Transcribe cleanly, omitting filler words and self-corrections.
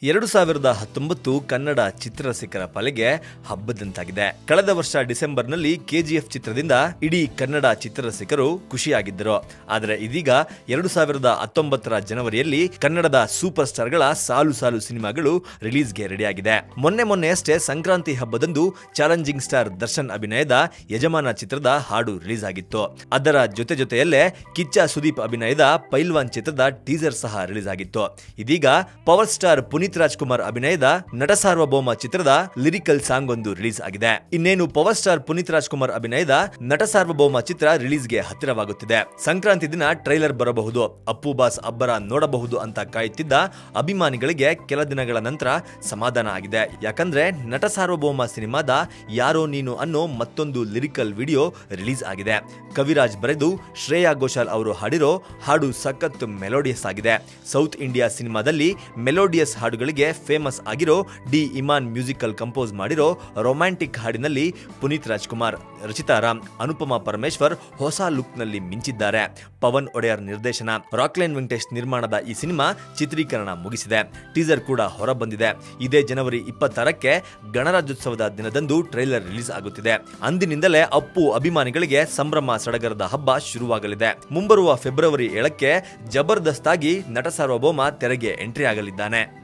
2019 ಕನ್ನಡ ಚಿತ್ರರಸಿಕರ ಪಾಲಿಗೆ ಹಬ್ಬದಂತಾಗಿದೆ. ಕಳೆದ ವರ್ಷ ಡಿಸೆಂಬರ್ನಲ್ಲಿ ಕೆಜಿಎಫ್ ಚಿತ್ರದಿಂದ ಇಡೀ ಕನ್ನಡ ಚಿತ್ರರಸಿಕರು ಖುಷಿಯಾಗಿದ್ದರು. ಆದರೆ ಇದೀಗ 2019ರ ಜನವರಿಯಲ್ಲಿ ಕನ್ನಡದ ಸೂಪರ್ ಸ್ಟಾರ್ಗಳ ಸಾಲು ಸಾಲು ಸಿನಿಮಾಗಳು ರಿಲೀಸ್ಗೆ ರೆಡಿಯಾಗಿದೆ. ಮೊನ್ನೆಯಷ್ಟೇ ಸಂಕ್ರಾಂತಿ ಹಬ್ಬದಂದು ಚಾಲೆಂಜಿಂಗ್ ಸ್ಟಾರ್ ದರ್ಶನ್ ಅಭಿನಯದ ಯಜಮಾನ ಚಿತ್ರದ ಹಾಡು ರಿಲೀಸ್ ಆಗಿತ್ತು. ಅದರ ಜೊತೆಯಲ್ಲೇ ಕಿಚ್ಚ ಸುದೀಪ್ ಅಭಿನಯದ ಪೈಲ್ವಾನ್ ಚಿತ್ರದ ಟೀಸರ್ ಸಹ ರಿಲೀಸ್ ಆಗಿತ್ತು. ಇದೀಗ ಪವರ್ ಸ್ಟಾರ್ ಪುನೀತ್ ರಾಜ್ಕುಮಾರ್ ಅಭಿನಯದ ನಟ ಸಾರ್ವಭೌಮ ಚಿತ್ರದ ಲಿರಿಕಲ್ ಸಾಂಗ್ ಒಂದು ರಿಲೀಸ್ ಆಗಿದೆ. ಇನ್ನೇನು ಪವರ್ ಸ್ಟಾರ್ ಪುನೀತ್ ರಾಜ್ಕುಮಾರ್ ಅಭಿನಯದ ನಟ ಸಾರ್ವಭೌಮ ಚಿತ್ರ ರಿಲೀಸ್ಗೆ ಹತ್ತಿರವಾಗುತ್ತಿದೆ. ಸಂಕ್ರಾಂತಿ ದಿನ ಟ್ರೈಲರ್ ಬರಬಹುದು, ಅಪ್ಪು ಬಾಸ್ ಅಬ್ಬರ ನೋಡಬಹುದು ಅಂತ ಕಾಯುತ್ತಿದ್ದ ಅಭಿಮಾನಿಗಳಿಗೆ ಕೆಲ ದಿನಗಳ ನಂತರ ಸಮಾಧಾನ ಆಗಿದೆ. ಯಾಕಂದ್ರೆ ನಟ ಸಾರ್ವಭೌಮ ಸಿನಿಮಾದ ಯಾರೋ ನೀನು ಅನ್ನೋ ಮತ್ತೊಂದು ಲಿರಿಕಲ್ ವಿಡಿಯೋ ರಿಲೀಸ್ ಆಗಿದೆ. ಕವಿರಾಜ್ ಬರೆದು ಶ್ರೇಯಾ ಘೋಷಾಲ್ ಅವರು ಹಾಡಿರೋ ಹಾಡು ಸಖತ್ ಮೆಲೋಡಿಯಸ್ ಆಗಿದೆ. ಸೌತ್ ಇಂಡಿಯಾ ಸಿನಿಮಾದಲ್ಲಿ ಮೆಲೋಡಿಯಸ್ ಹಾಡುಗಳಿಗೆ ಫೇಮಸ್ ಆಗಿರೋ ಡಿ ಇಮಾನ್ ಮ್ಯೂಸಿಕಲ್ ಕಂಪೋಸ್ ಮಾಡಿರೋ ರೊಮ್ಯಾಂಟಿಕ್ ಹಾಡಿನಲ್ಲಿ ಪುನೀತ್ ರಾಜ್ಕುಮಾರ್, ರಚಿತಾ ರಾಮ್, ಅನುಪಮಾ ಪರಮೇಶ್ವರ್ ಹೊಸ ಲುಕ್ ನಲ್ಲಿ ಮಿಂಚಿದ್ದಾರೆ. ಪವನ್ ಒಡೆಯರ್ ನಿರ್ದೇಶನ, ರಾಕ್ಲೈನ್ ವೆಂಕಟೇಶ್ ನಿರ್ಮಾಣದ ಈ ಸಿನಿಮಾ ಚಿತ್ರೀಕರಣ ಮುಗಿಸಿದೆ. ಟೀಸರ್ ಕೂಡ ಹೊರಬಂದಿದೆ. ಇದೇ ಜನವರಿ 26ಕ್ಕೆ ಗಣರಾಜ್ಯೋತ್ಸವದ ದಿನದಂದು ಟ್ರೈಲರ್ ರಿಲೀಸ್ ಆಗುತ್ತಿದೆ. ಅಂದಿನಿಂದಲೇ ಅಪ್ಪು ಅಭಿಮಾನಿಗಳಿಗೆ ಸಂಭ್ರಮ ಸಡಗರದ ಹಬ್ಬ ಶುರುವಾಗಲಿದೆ. ಮುಂಬರುವ ಫೆಬ್ರವರಿ 7ಕ್ಕೆ ಜಬರ್ದಸ್ತ್ ಆಗಿ ನಟ ಸಾರ್ವಭೌಮ ತೆರೆಗೆ ಎಂಟ್ರಿ ಆಗಲಿದ್ದಾನೆ.